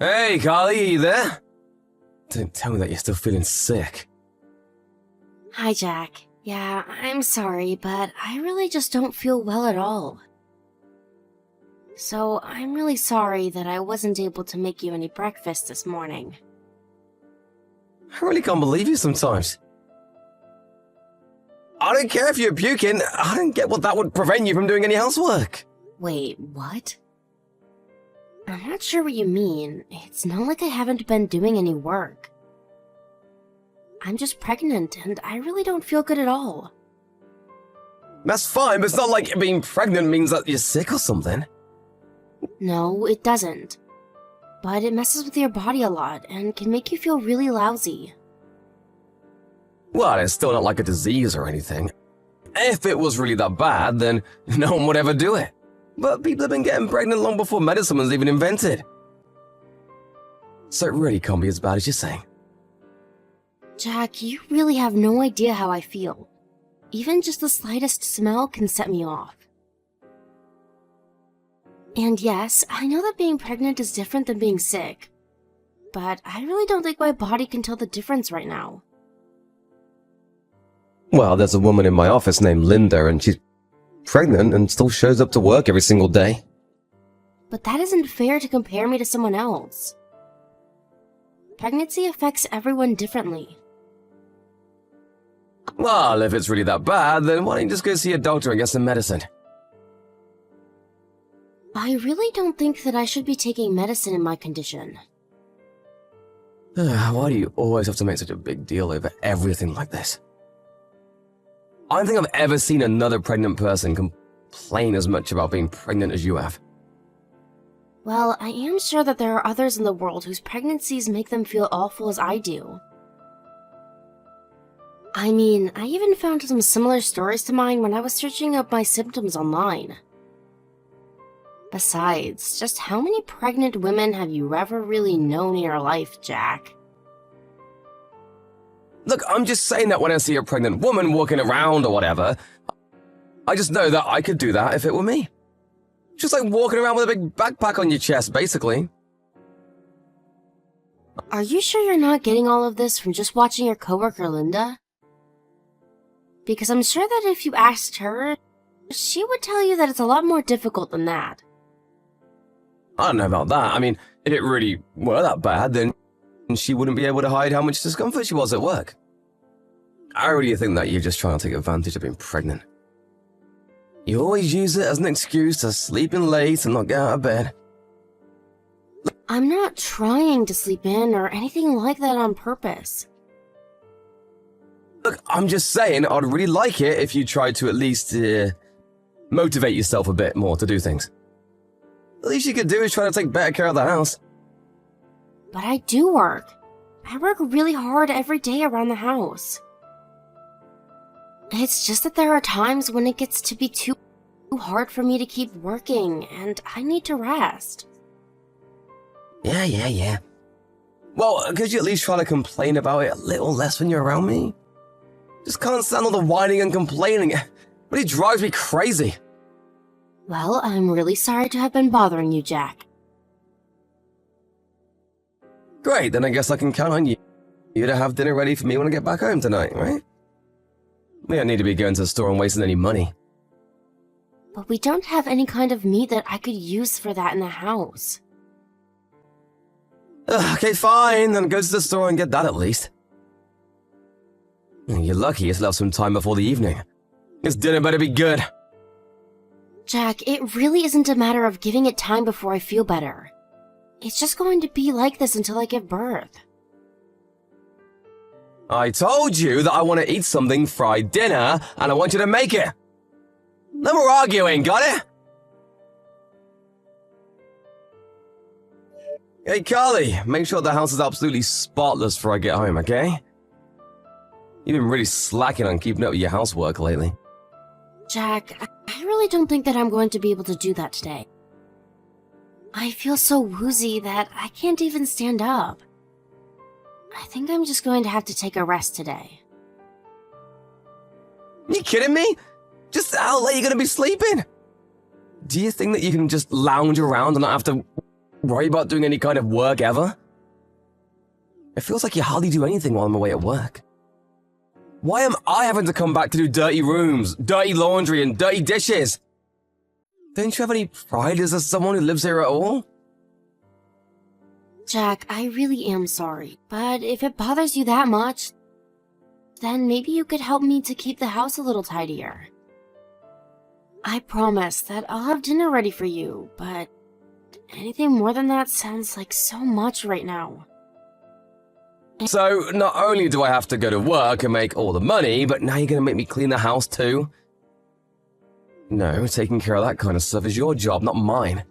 Hey, Carly, are you there? Don't tell me that you're still feeling sick. Hi, Jack. Yeah, I'm sorry, but I really just don't feel well at all. So, I'm really sorry that I wasn't able to make you any breakfast this morning. I really can't believe you sometimes. I don't care if you're puking. I don't get what that would prevent you from doing any housework. Wait, what? I'm not sure what you mean. It's not like I haven't been doing any work. I'm just pregnant, and I really don't feel good at all. That's fine, but it's not like being pregnant means that you're sick or something. No, it doesn't. But it messes with your body a lot, and can make you feel really lousy. Well, it's still not like a disease or anything. If it was really that bad, then no one would ever do it. But people have been getting pregnant long before medicine was even invented. So it really can't be as bad as you're saying. Jack, you really have no idea how I feel. Even just the slightest smell can set me off. And yes, I know that being pregnant is different than being sick, but I really don't think my body can tell the difference right now. Well, there's a woman in my office named Linda, and she's pregnant and still shows up to work every single day. But that isn't fair to compare me to someone else. Pregnancy affects everyone differently. Well, if it's really that bad, then why don't you just go see a doctor and get some medicine? I really don't think that I should be taking medicine in my condition. Why do you always have to make such a big deal over everything like this? I don't think I've ever seen another pregnant person complain as much about being pregnant as you have. Well, I am sure that there are others in the world whose pregnancies make them feel awful as I do. I mean, I even found some similar stories to mine when I was searching up my symptoms online. Besides, just how many pregnant women have you ever really known in your life, Jack? Look, I'm just saying that when I see a pregnant woman walking around or whatever, I just know that I could do that if it were me. Just like walking around with a big backpack on your chest, basically. Are you sure you're not getting all of this from just watching your coworker Linda? Because I'm sure that if you asked her, she would tell you that it's a lot more difficult than that. I don't know about that. I mean, if it really were that bad, then she wouldn't be able to hide how much discomfort she was at work. I really think that you're just trying to take advantage of being pregnant. You always use it as an excuse to sleep in late and not get out of bed. I'm not trying to sleep in or anything like that on purpose. Look, I'm just saying I'd really like it if you tried to at least motivate yourself a bit more to do things. The least you could do is try to take better care of the house. But I do work. I work really hard every day around the house. It's just that there are times when it gets to be too hard for me to keep working, and I need to rest. Yeah. Well, could you at least try to complain about it a little less when you're around me? Just can't stand all the whining and complaining. It really drives me crazy. Well, I'm really sorry to have been bothering you, Jack. Great, then I guess I can count on you to have dinner ready for me when I get back home tonight, right? We don't need to be going to the store and wasting any money. But we don't have any kind of meat that I could use for that in the house. Okay, fine, then go to the store and get that at least. You're lucky you still have some time before the evening. This dinner better be good. Jack, it really isn't a matter of giving it time before I feel better. It's just going to be like this until I give birth. I told you that I want to eat something fried dinner, and I want you to make it. No more arguing, got it? Hey, Carly, make sure the house is absolutely spotless before I get home, okay? You've been really slacking on keeping up with your housework lately. Jack, I really don't think that I'm going to be able to do that today. I feel so woozy that I can't even stand up. I think I'm just going to have to take a rest today. You kidding me? Just how late are you going to be sleeping? Do you think that you can just lounge around and not have to worry about doing any kind of work ever? It feels like you hardly do anything while I'm away at work. Why am I having to come back to do dirty rooms, dirty laundry, and dirty dishes? Don't you have any pride as someone who lives here at all? Jack, I really am sorry, but if it bothers you that much, then maybe you could help me to keep the house a little tidier. I promise that I'll have dinner ready for you, but anything more than that sounds like so much right now. So, not only do I have to go to work and make all the money, but now you're gonna make me clean the house too? No, taking care of that kind of stuff is your job, not mine.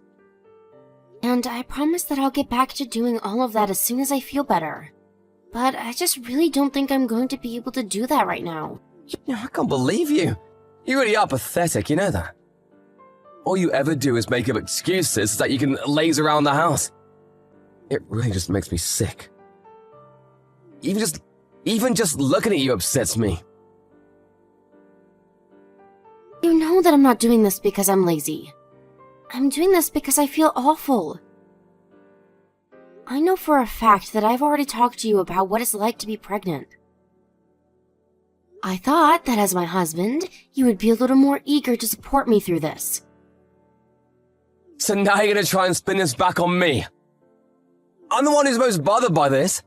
And I promise that I'll get back to doing all of that as soon as I feel better. But I just really don't think I'm going to be able to do that right now. I can't believe you. You really are pathetic, you know that? All you ever do is make up excuses so that you can laze around the house. It really just makes me sick. Even just looking at you upsets me. You know that I'm not doing this because I'm lazy. I'm doing this because I feel awful. I know for a fact that I've already talked to you about what it's like to be pregnant. I thought that as my husband, you would be a little more eager to support me through this. So now you're gonna try and spin this back on me. I'm the one who's most bothered by this.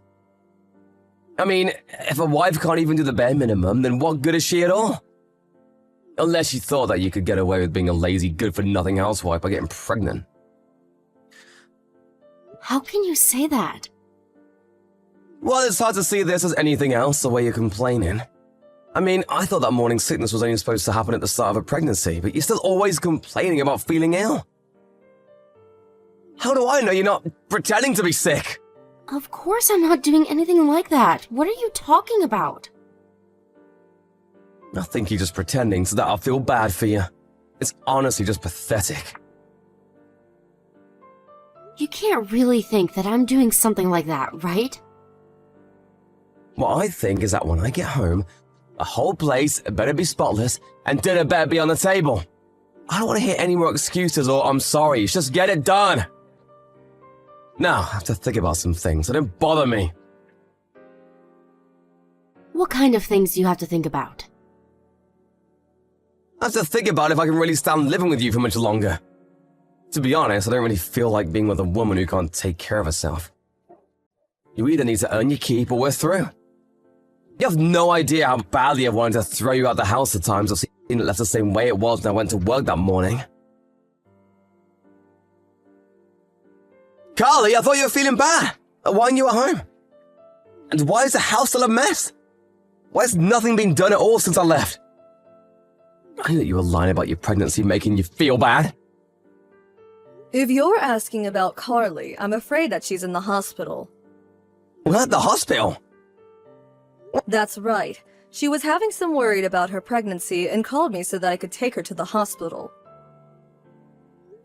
I mean, if a wife can't even do the bare minimum, then what good is she at all? Unless you thought that you could get away with being a lazy, good-for-nothing housewife by getting pregnant. How can you say that? Well, it's hard to see this as anything else, the way you're complaining. I mean, I thought that morning sickness was only supposed to happen at the start of a pregnancy, but you're still always complaining about feeling ill. How do I know you're not pretending to be sick? Of course I'm not doing anything like that. What are you talking about? I think you're just pretending so that I'll feel bad for you. It's honestly just pathetic. You can't really think that I'm doing something like that, right? What I think is that when I get home, the whole place better be spotless and dinner better be on the table. I don't want to hear any more excuses or I'm sorry, just get it done. Now, I have to think about some things, so don't bother me. What kind of things do you have to think about? I have to think about if I can really stand living with you for much longer. To be honest, I don't really feel like being with a woman who can't take care of herself. You either need to earn your keep or we're through. You have no idea how badly I wanted to throw you out the house at times. I've seen it left the same way it was when I went to work that morning. Carly, I thought you were feeling bad. Why aren't you at home? And why is the house still a mess? Why has nothing been done at all since I left? I knew that you were lying about your pregnancy making you feel bad. If you're asking about Carly, I'm afraid that she's in the hospital. What? The hospital? That's right. She was having some worry about her pregnancy and called me so that I could take her to the hospital.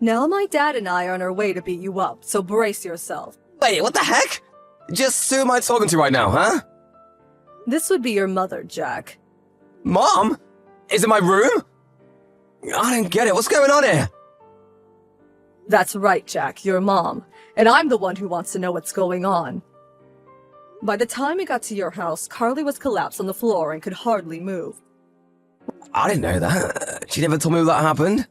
Now my dad and I are on our way to beat you up, so brace yourself. Wait, what the heck? Just who am I talking to right now, huh? This would be your mother, Jack. Mom? Is it my room? I don't get it. What's going on here? That's right, Jack, your mom. And I'm the one who wants to know what's going on. By the time we got to your house, Carly was collapsed on the floor and could hardly move. I didn't know that. She never told me that happened.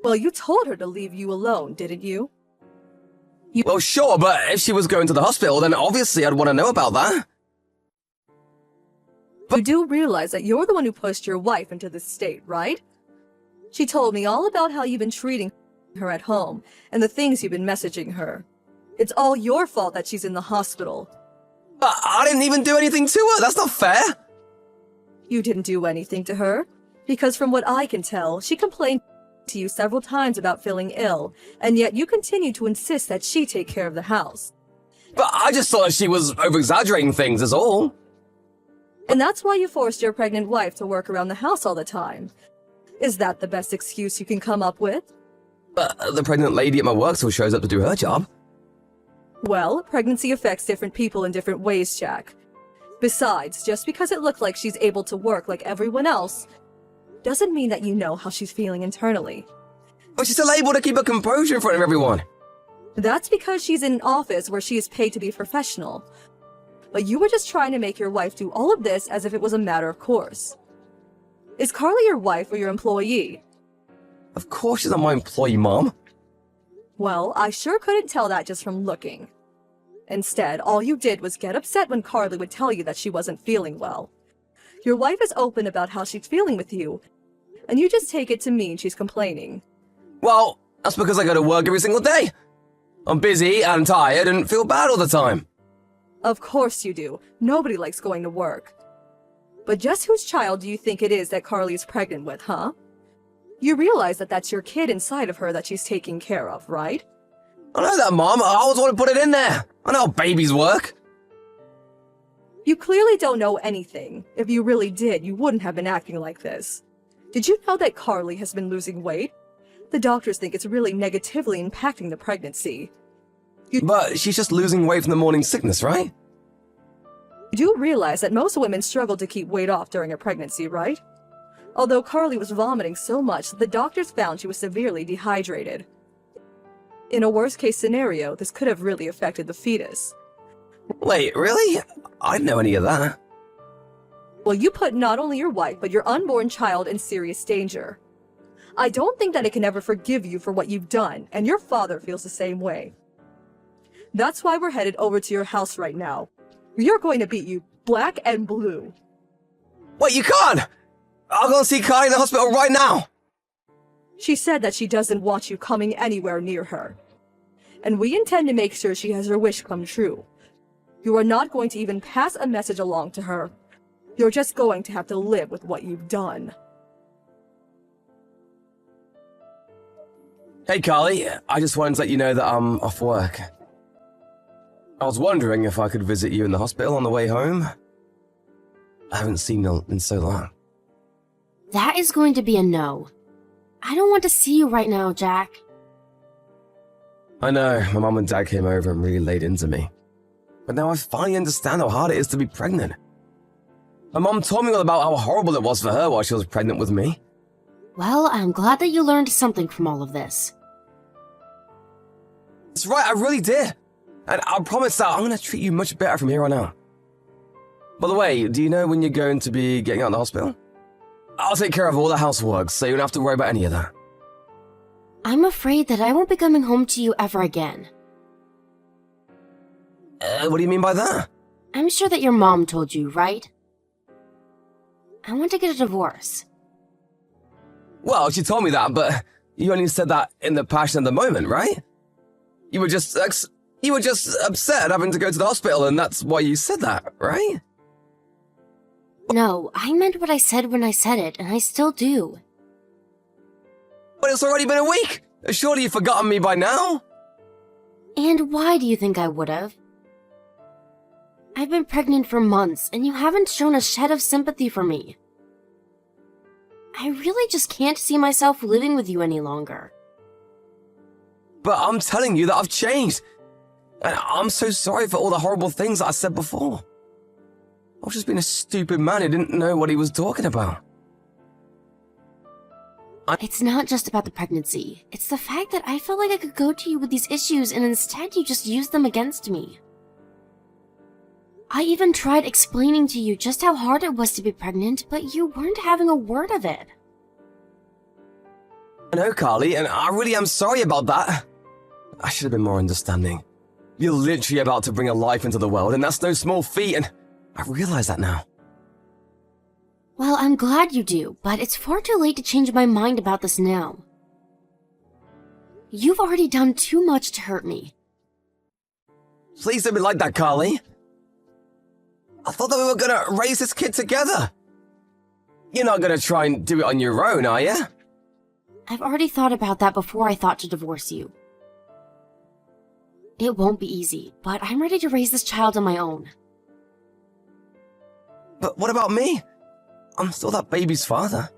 Well, you told her to leave you alone, didn't you? Well, sure, but if she was going to the hospital, then obviously I'd want to know about that. You do realize that you're the one who pushed your wife into this state, right? She told me all about how you've been treating her at home and the things you've been messaging her. It's all your fault that she's in the hospital. But I didn't even do anything to her. That's not fair. You didn't do anything to her, because from what I can tell, she complained to you several times about feeling ill, and yet you continue to insist that she take care of the house. But I just thought she was over-exaggerating things, is all. And that's why you forced your pregnant wife to work around the house all the time. Is that the best excuse you can come up with? But the pregnant lady at my work still shows up to do her job. Well, pregnancy affects different people in different ways, Jack. Besides, just because it looked like she's able to work like everyone else, doesn't mean that you know how she's feeling internally. But she's still able to keep her composure in front of everyone. That's because she's in an office where she is paid to be professional. But you were just trying to make your wife do all of this as if it was a matter of course. Is Carly your wife or your employee? Of course she's not my employee, Mom. Well, I sure couldn't tell that just from looking. Instead, all you did was get upset when Carly would tell you that she wasn't feeling well. Your wife is open about how she's feeling with you, and you just take it to mean she's complaining. Well, that's because I go to work every single day. I'm busy and tired and feel bad all the time. Of course you do. Nobody likes going to work. But just whose child do you think it is that Carly is pregnant with, huh? You realize that that's your kid inside of her that she's taking care of, right? I know that, Mom. I always want to put it in there. I know how babies work. You clearly don't know anything. If you really did, you wouldn't have been acting like this. Did you know that Carly has been losing weight? The doctors think it's really negatively impacting the pregnancy. But she's just losing weight from the morning sickness, right? You do realize that most women struggle to keep weight off during a pregnancy, right? Although Carly was vomiting so much that the doctors found she was severely dehydrated. In a worst-case scenario, this could have really affected the fetus. Wait, really? I didn't know any of that. Well, you put not only your wife, but your unborn child in serious danger. I don't think that it can ever forgive you for what you've done, and your father feels the same way. That's why we're headed over to your house right now. You're going to beat you black and blue. Wait, you can't! I'll go and see Carly in the hospital right now! She said that she doesn't want you coming anywhere near her. And we intend to make sure she has her wish come true. You are not going to even pass a message along to her. You're just going to have to live with what you've done. Hey, Carly. I just wanted to let you know that I'm off work. I was wondering if I could visit you in the hospital on the way home. I haven't seen you in so long. That is going to be a no. I don't want to see you right now, Jack. I know, my mom and dad came over and really laid into me. But now I finally understand how hard it is to be pregnant. My mom told me all about how horrible it was for her while she was pregnant with me. Well, I'm glad that you learned something from all of this. That's right, I really did. And I promise that I'm going to treat you much better from here on out. By the way, do you know when you're going to be getting out of the hospital? I'll take care of all the housework, so you don't have to worry about any of that. I'm afraid that I won't be coming home to you ever again. What do you mean by that? I'm sure that your mom told you, right? I want to get a divorce. Well, she told me that, but you only said that in the passion of the moment, right? You were just upset having to go to the hospital, and that's why you said that, right? No, I meant what I said when I said it, and I still do. But it's already been a week! Surely you've forgotten me by now? And why do you think I would have? I've been pregnant for months, and you haven't shown a shed of sympathy for me. I really just can't see myself living with you any longer. But I'm telling you that I've changed. And I'm so sorry for all the horrible things that I said before. I was just being a stupid man who didn't know what he was talking about. It's not just about the pregnancy. It's the fact that I felt like I could go to you with these issues and instead you just used them against me. I even tried explaining to you just how hard it was to be pregnant, but you weren't having a word of it. I know, Carly, and I really am sorry about that. I should have been more understanding. You're literally about to bring a life into the world, and that's no small feat, and I realize that now. Well, I'm glad you do, but it's far too late to change my mind about this now. You've already done too much to hurt me. Please don't be like that, Carly. I thought that we were gonna raise this kid together. You're not gonna try and do it on your own, are you? I've already thought about that before I thought to divorce you. It won't be easy, but I'm ready to raise this child on my own. But what about me? I'm still that baby's father.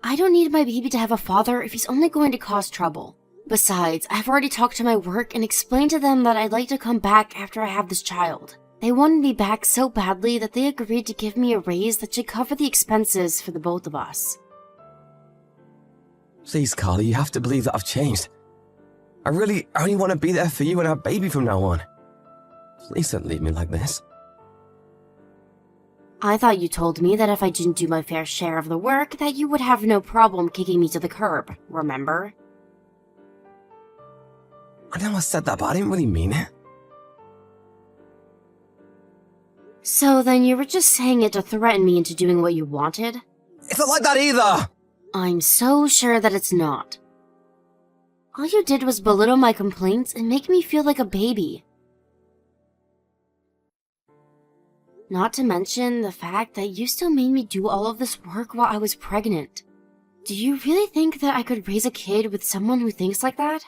I don't need my baby to have a father if he's only going to cause trouble. Besides, I've already talked to my work and explained to them that I'd like to come back after I have this child. They wanted me back so badly that they agreed to give me a raise that should cover the expenses for the both of us. Please, Carly, you have to believe that I've changed. I really only want to be there for you and our baby from now on. Please don't leave me like this. I thought you told me that if I didn't do my fair share of the work, that you would have no problem kicking me to the curb, remember? I know I said that, but I didn't really mean it. So then you were just saying it to threaten me into doing what you wanted? It's not like that either! I'm so sure that it's not. All you did was belittle my complaints and make me feel like a baby. Not to mention the fact that you still made me do all of this work while I was pregnant. Do you really think that I could raise a kid with someone who thinks like that?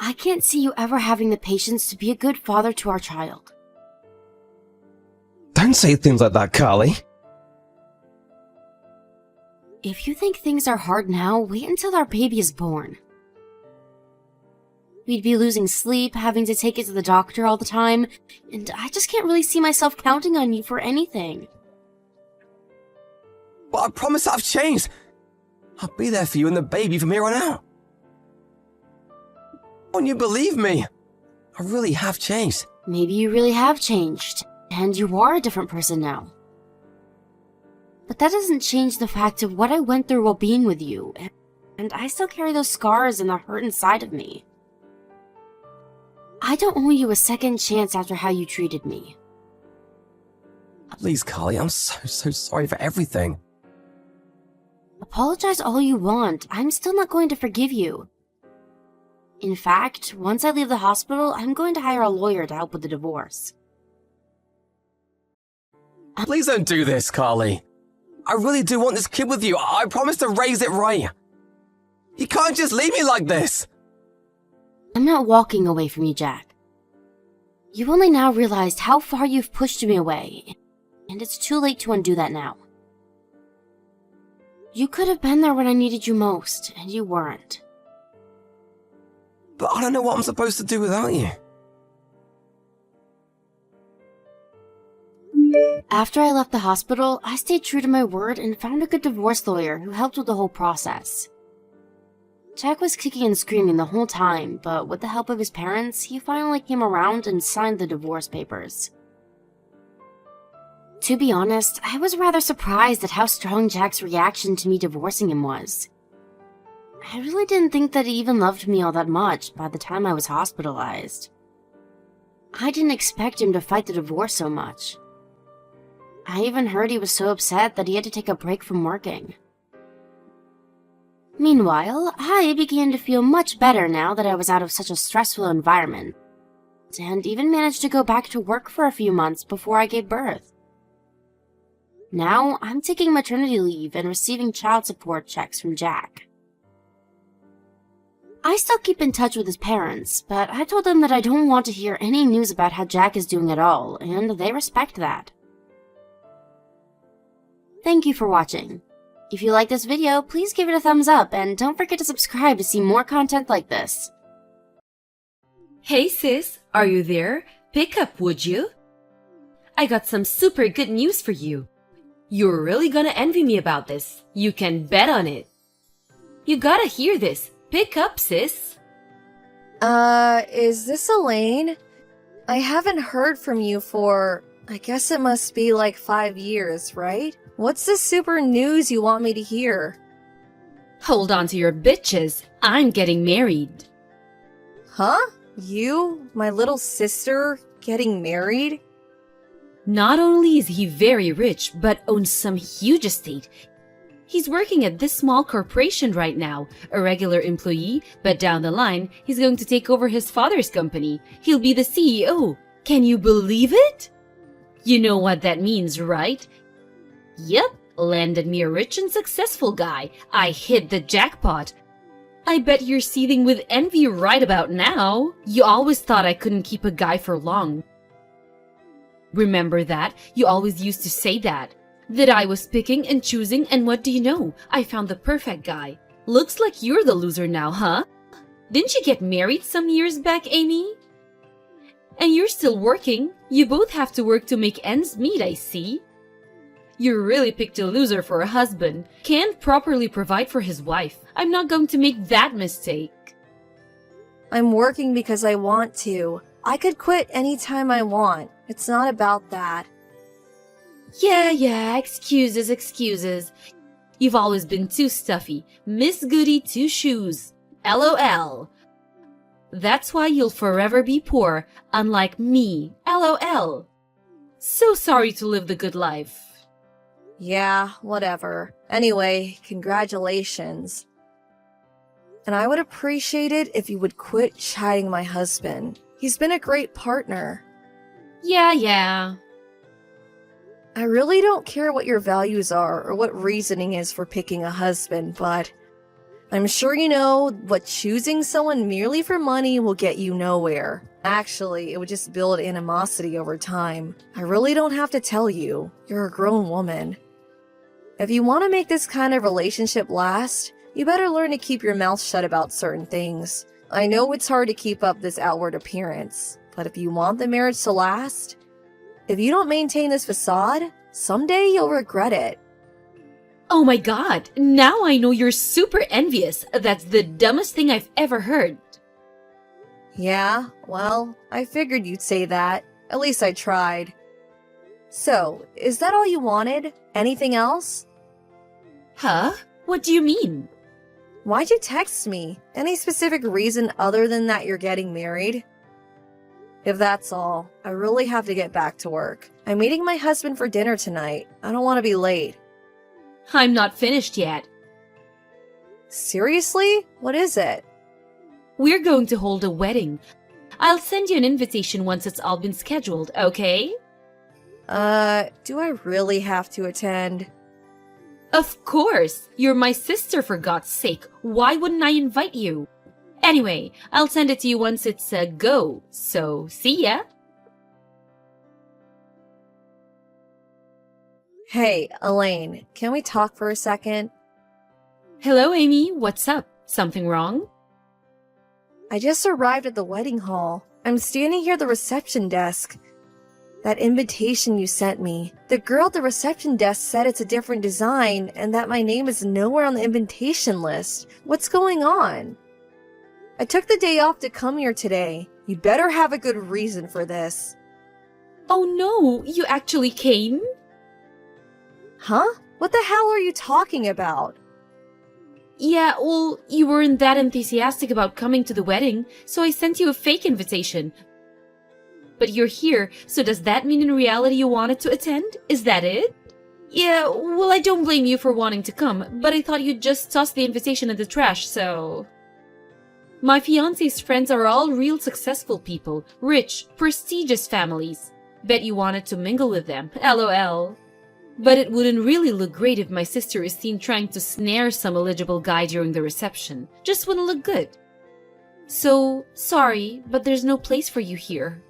I can't see you ever having the patience to be a good father to our child. Don't say things like that, Carly. If you think things are hard now, wait until our baby is born. We'd be losing sleep, having to take it to the doctor all the time, and I just can't really see myself counting on you for anything. But I promise I've changed. I'll be there for you and the baby from here on out. Won't you believe me? I really have changed. Maybe you really have changed, and you are a different person now. But that doesn't change the fact of what I went through while being with you, and I still carry those scars and the hurt inside of me. I don't owe you a second chance after how you treated me. Please, Carly, I'm so sorry for everything. Apologize all you want, I'm still not going to forgive you. In fact, once I leave the hospital, I'm going to hire a lawyer to help with the divorce. Please don't do this, Carly. I really do want this kid with you. I promise to raise it right. You can't just leave me like this. I'm not walking away from you, Jack. You've only now realized how far you've pushed me away, and it's too late to undo that now. You could have been there when I needed you most, and you weren't. But I don't know what I'm supposed to do without you. After I left the hospital, I stayed true to my word and found a good divorce lawyer who helped with the whole process. Jack was kicking and screaming the whole time, but with the help of his parents, he finally came around and signed the divorce papers. To be honest, I was rather surprised at how strong Jack's reaction to me divorcing him was. I really didn't think that he even loved me all that much by the time I was hospitalized. I didn't expect him to fight the divorce so much. I even heard he was so upset that he had to take a break from working. Meanwhile, I began to feel much better now that I was out of such a stressful environment, and even managed to go back to work for a few months before I gave birth. Now, I'm taking maternity leave and receiving child support checks from Jack. I still keep in touch with his parents, but I told them that I don't want to hear any news about how Jack is doing at all, and they respect that. Thank you for watching. If you like this video, please give it a thumbs up and don't forget to subscribe to see more content like this. Hey sis, are you there? Pick up, would you? I got some super good news for you. You're really gonna envy me about this. You can bet on it. You gotta hear this. Pick up, sis. Is this Elaine? I haven't heard from you for, I guess it must be like 5 years, right? What's the super news you want me to hear? Hold on to your bitches. I'm getting married. Huh? You, my little sister, getting married? Not only is he very rich, but owns some huge estate. He's working at this small corporation right now, a regular employee, but down the line, he's going to take over his father's company. He'll be the CEO. Can you believe it? You know what that means, right? Yep, landed me a rich and successful guy. I hit the jackpot. I bet you're seething with envy right about now. You always thought I couldn't keep a guy for long. Remember that? You always used to say that. That I was picking and choosing, and what do you know? I found the perfect guy. Looks like you're the loser now, huh? Didn't you get married some years back, Amy? And you're still working. You both have to work to make ends meet, I see. You really picked a loser for a husband. Can't properly provide for his wife. I'm not going to make that mistake. I'm working because I want to. I could quit anytime I want. It's not about that. Yeah, excuses. You've always been too stuffy. Miss Goody Two Shoes. LOL. That's why you'll forever be poor, unlike me. LOL. So sorry to live the good life. Yeah, whatever. Anyway, congratulations. And I would appreciate it if you would quit chiding my husband. He's been a great partner. Yeah. I really don't care what your values are or what reasoning is for picking a husband, but I'm sure you know what choosing someone merely for money will get you nowhere. Actually, it would just build animosity over time. I really don't have to tell you. You're a grown woman. If you want to make this kind of relationship last, you better learn to keep your mouth shut about certain things. I know it's hard to keep up this outward appearance, but if you want the marriage to last, if you don't maintain this facade, someday you'll regret it. Oh my god, now I know you're super envious. That's the dumbest thing I've ever heard. Yeah, well, I figured you'd say that. At least I tried. So, is that all you wanted? Anything else? Huh? What do you mean? Why'd you text me? Any specific reason other than that you're getting married? If that's all, I really have to get back to work. I'm meeting my husband for dinner tonight. I don't want to be late. I'm not finished yet. Seriously? What is it? We're going to hold a wedding. I'll send you an invitation once it's all been scheduled, okay? Do I really have to attend? Of course! You're my sister, for God's sake. Why wouldn't I invite you? Anyway, I'll send it to you once it's a go, so see ya! Hey, Elaine, can we talk for a second? Hello, Amy. What's up? Something wrong? I just arrived at the wedding hall. I'm standing here at the reception desk. That invitation you sent me, the girl at the reception desk said it's a different design and that my name is nowhere on the invitation list. What's going on? I took the day off to come here today. You better have a good reason for this. Oh no, you actually came? Huh? What the hell are you talking about? Yeah, well, you weren't that enthusiastic about coming to the wedding, so I sent you a fake invitation. But you're here, so does that mean in reality you wanted to attend? Is that it? Yeah, well, I don't blame you for wanting to come, but I thought you'd just toss the invitation in the trash, so... My fiancé's friends are all real successful people, rich, prestigious families. Bet you wanted to mingle with them, LOL. But it wouldn't really look great if my sister is seen trying to snare some eligible guy during the reception. Just wouldn't look good. So, sorry, but there's no place for you here.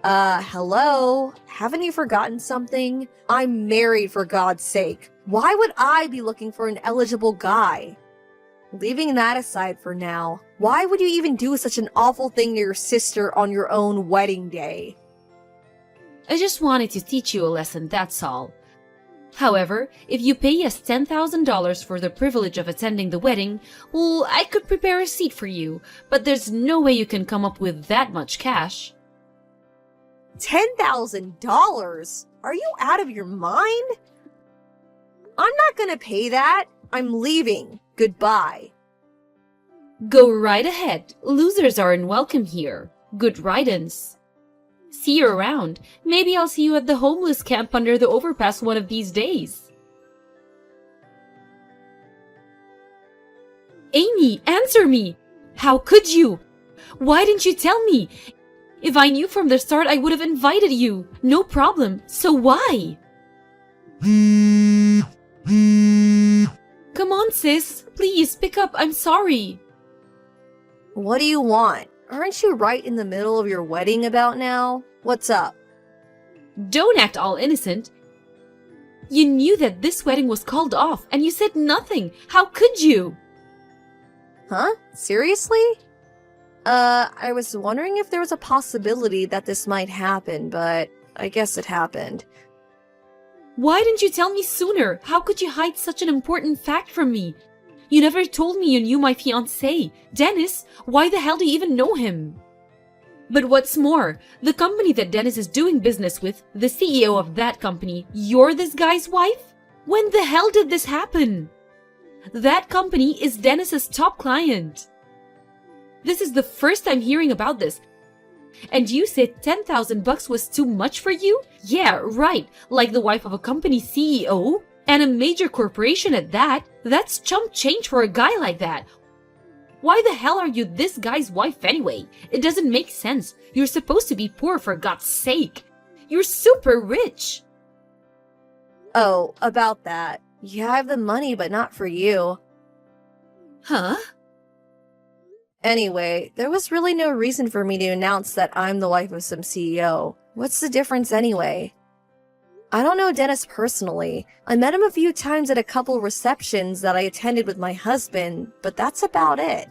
Hello? Haven't you forgotten something? I'm married, for God's sake. Why would I be looking for an eligible guy? Leaving that aside for now, why would you even do such an awful thing to your sister on your own wedding day? I just wanted to teach you a lesson, that's all. However, if you pay us $10,000 for the privilege of attending the wedding, well, I could prepare a seat for you, but there's no way you can come up with that much cash. $10,000? Are you out of your mind? I'm not gonna pay that. I'm leaving. Goodbye. Go right ahead. Losers aren't welcome here. Good riddance. See you around. Maybe I'll see you at the homeless camp under the overpass one of these days. Amy, answer me! How could you? Why didn't you tell me? If I knew from the start, I would have invited you. No problem. So why? Come on, sis. Please, pick up. I'm sorry. What do you want? Aren't you right in the middle of your wedding about now? What's up? Don't act all innocent. You knew that this wedding was called off, and you said nothing. How could you? Huh? Seriously? I was wondering if there was a possibility that this might happen, but I guess it happened. Why didn't you tell me sooner? How could you hide such an important fact from me? You never told me you knew my fiancé. Dennis, why the hell do you even know him? But what's more, the company that Dennis is doing business with, the CEO of that company, you're this guy's wife? When the hell did this happen? That company is Dennis's top client. This is the first time hearing about this. And you said $10,000 was too much for you? Yeah, right. Like the wife of a company CEO and a major corporation at that. That's chump change for a guy like that. Why the hell are you this guy's wife anyway? It doesn't make sense. You're supposed to be poor, for God's sake. You're super rich. Oh, about that. Yeah, I have the money, but not for you. Huh? Anyway, there was really no reason for me to announce that I'm the wife of some CEO. What's the difference anyway? I don't know Dennis personally. I met him a few times at a couple receptions that I attended with my husband, but that's about it.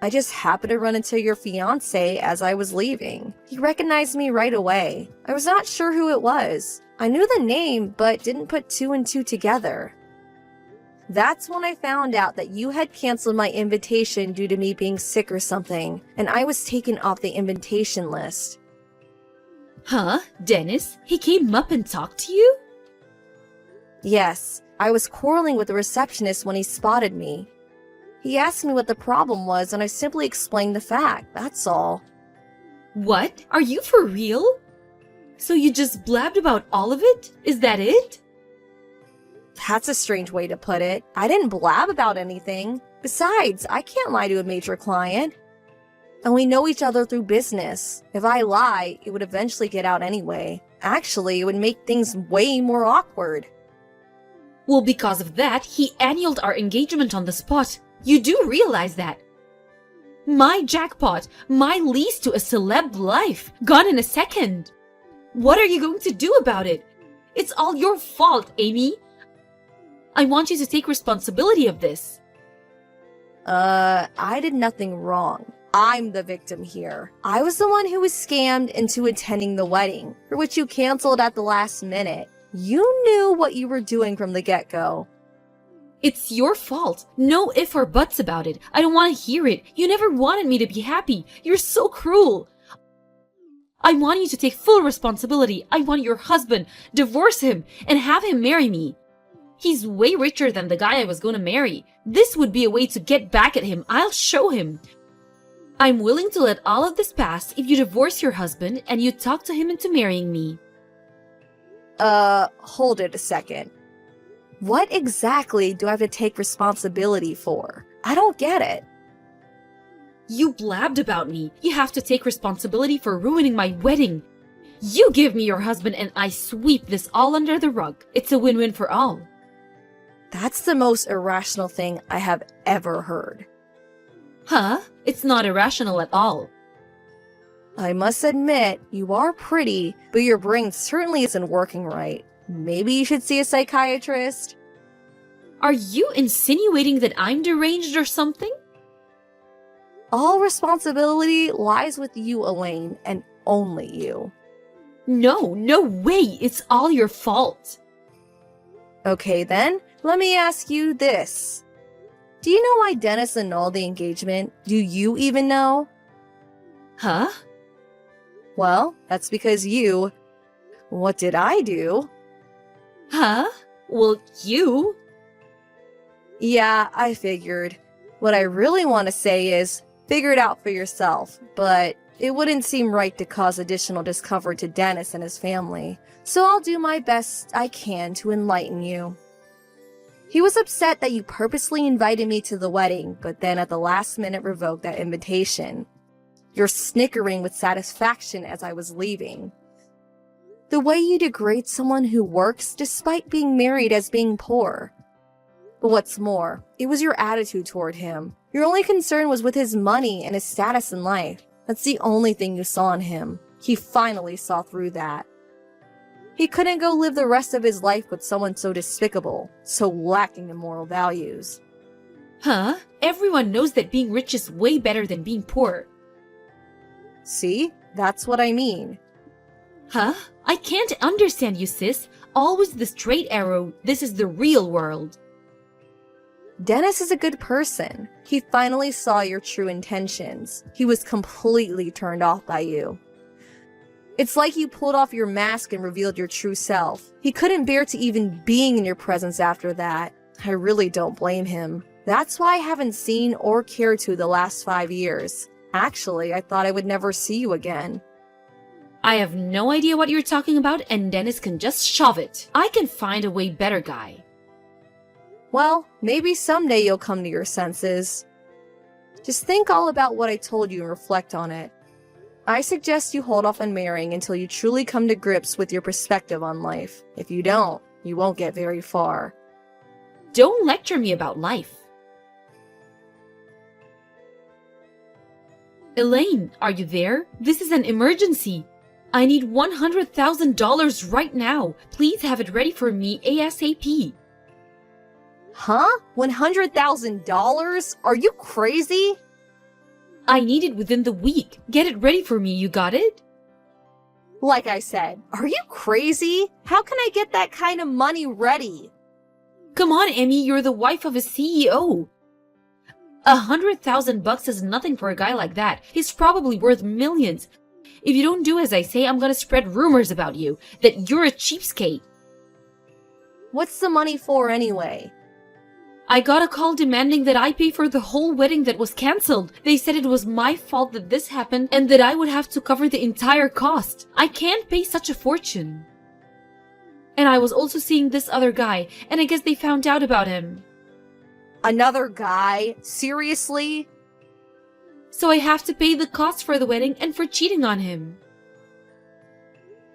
I just happened to run into your fiancé as I was leaving. He recognized me right away. I was not sure who it was. I knew the name, but didn't put two and two together. That's when I found out that you had canceled my invitation due to me being sick or something, and I was taken off the invitation list. Huh? Dennis? He came up and talked to you? Yes, I was quarreling with the receptionist when he spotted me. He asked me what the problem was, and I simply explained the fact, that's all. What? Are you for real? So you just blabbed about all of it? Is that it? That's a strange way to put it. I didn't blab about anything. Besides, I can't lie to a major client. And we know each other through business. If I lie, it would eventually get out anyway. Actually, it would make things way more awkward. Well, because of that, he annulled our engagement on the spot. You do realize that. My jackpot, my lease to a celeb life, gone in a second. What are you going to do about it? It's all your fault, Amy. I want you to take responsibility of this. I did nothing wrong. I'm the victim here. I was the one who was scammed into attending the wedding, for which you canceled at the last minute. You knew what you were doing from the get-go. It's your fault. No if or buts about it. I don't want to hear it. You never wanted me to be happy. You're so cruel. I want you to take full responsibility. I want your husband, divorce him, and have him marry me. He's way richer than the guy I was going to marry. This would be a way to get back at him. I'll show him. I'm willing to let all of this pass if you divorce your husband and you talk to him into marrying me. Hold it a second. What exactly do I have to take responsibility for? I don't get it. You blabbed about me. You have to take responsibility for ruining my wedding. You give me your husband and I sweep this all under the rug. It's a win-win for all. That's the most irrational thing I have ever heard. Huh? It's not irrational at all. I must admit, you are pretty, but your brain certainly isn't working right. Maybe you should see a psychiatrist? Are you insinuating that I'm deranged or something? All responsibility lies with you, Elaine, and only you. No way. It's all your fault. Okay then, let me ask you this. Do you know why Dennis annulled the engagement? Do you even know? Huh? Well, that's because you... What did I do? Huh? Well, you... Yeah, I figured. What I really want to say is, figure it out for yourself, but it wouldn't seem right to cause additional discomfort to Dennis and his family, so I'll do my best I can to enlighten you. He was upset that you purposely invited me to the wedding, but then at the last minute revoked that invitation. You're snickering with satisfaction as I was leaving. The way you degrade someone who works despite being married as being poor. But what's more, it was your attitude toward him. Your only concern was with his money and his status in life. That's the only thing you saw in him. He finally saw through that. He couldn't go live the rest of his life with someone so despicable, so lacking in moral values. Huh? Everyone knows that being rich is way better than being poor. See? That's what I mean. Huh? I can't understand you, sis. Always the straight arrow. This is the real world. Dennis is a good person. He finally saw your true intentions. He was completely turned off by you. It's like you pulled off your mask and revealed your true self. He couldn't bear to even being in your presence after that. I really don't blame him. That's why I haven't seen or cared to the last 5 years. Actually, I thought I would never see you again. I have no idea what you're talking about, and Dennis can just shove it. I can find a way better guy. Well, maybe someday you'll come to your senses. Just think all about what I told you and reflect on it. I suggest you hold off on marrying until you truly come to grips with your perspective on life. If you don't, you won't get very far. Don't lecture me about life. Elaine, are you there? This is an emergency. I need $100,000 right now. Please have it ready for me ASAP. Huh? $100,000? Are you crazy? I need it within the week. Get it ready for me, you got it? Like I said, are you crazy? How can I get that kind of money ready? Come on, Emmy, you're the wife of a CEO. $100,000 is nothing for a guy like that. He's probably worth millions. If you don't do as I say, I'm gonna spread rumors about you, that you're a cheapskate. What's the money for anyway? I got a call demanding that I pay for the whole wedding that was cancelled. They said it was my fault that this happened and that I would have to cover the entire cost. I can't pay such a fortune. And I was also seeing this other guy, and I guess they found out about him. Another guy? Seriously? So I have to pay the cost for the wedding and for cheating on him.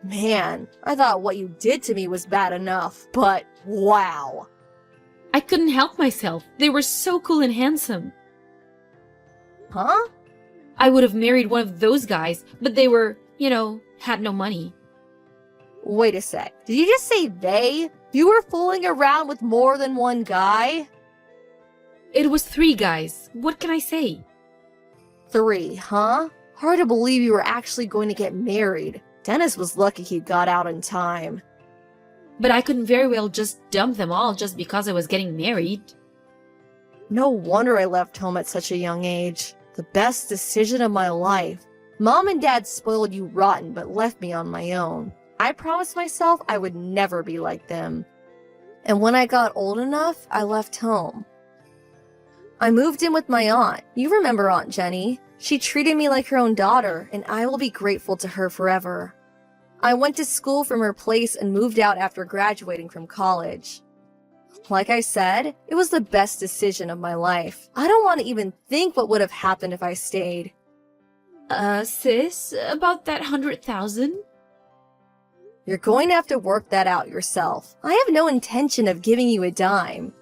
Man, I thought what you did to me was bad enough, but wow. I couldn't help myself. They were so cool and handsome. Huh? I would have married one of those guys, but they were, had no money. Wait a sec. Did you just say they? You were fooling around with more than one guy? It was 3 guys. What can I say? 3, huh? Hard to believe you were actually going to get married. Dennis was lucky he got out in time. But I couldn't very well just dump them all just because I was getting married. No wonder I left home at such a young age. The best decision of my life. Mom and Dad spoiled you rotten but left me on my own. I promised myself I would never be like them. And when I got old enough, I left home. I moved in with my aunt. You remember Aunt Jenny? She treated me like her own daughter, and I will be grateful to her forever. I went to school from her place and moved out after graduating from college. Like I said, it was the best decision of my life. I don't want to even think what would have happened if I stayed. Sis, about that 100,000? You're going to have to work that out yourself. I have no intention of giving you a dime.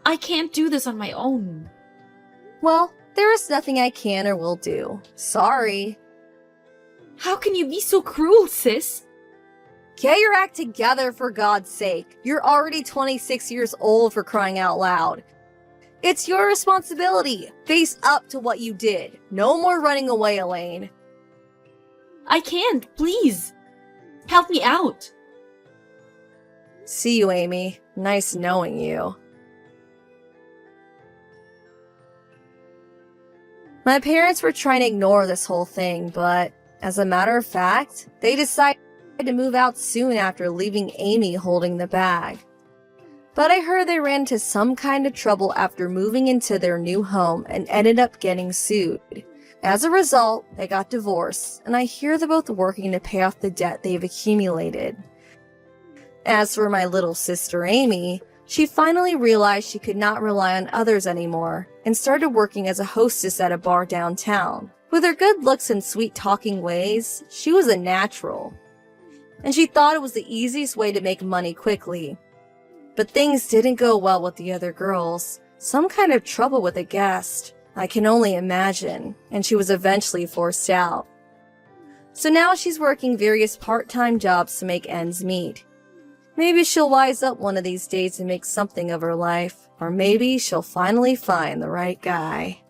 I can't do this on my own. Well, there is nothing I can or will do. Sorry. How can you be so cruel, sis? Get your act together, for God's sake. You're already 26 years old, for crying out loud. It's your responsibility. Face up to what you did. No more running away, Elaine. I can't, please. Help me out. See you, Amy. Nice knowing you. My parents were trying to ignore this whole thing, but as a matter of fact, they decided to move out soon after leaving Amy holding the bag. But I heard they ran into some kind of trouble after moving into their new home and ended up getting sued. As a result, they got divorced, and I hear they're both working to pay off the debt they've accumulated. As for my little sister Amy, she finally realized she could not rely on others anymore and started working as a hostess at a bar downtown. With her good looks and sweet-talking ways, she was a natural. And she thought it was the easiest way to make money quickly. But things didn't go well with the other girls. Some kind of trouble with a guest. I can only imagine, and she was eventually forced out. So now she's working various part-time jobs to make ends meet. Maybe she'll wise up one of these days and make something of her life, or maybe she'll finally find the right guy.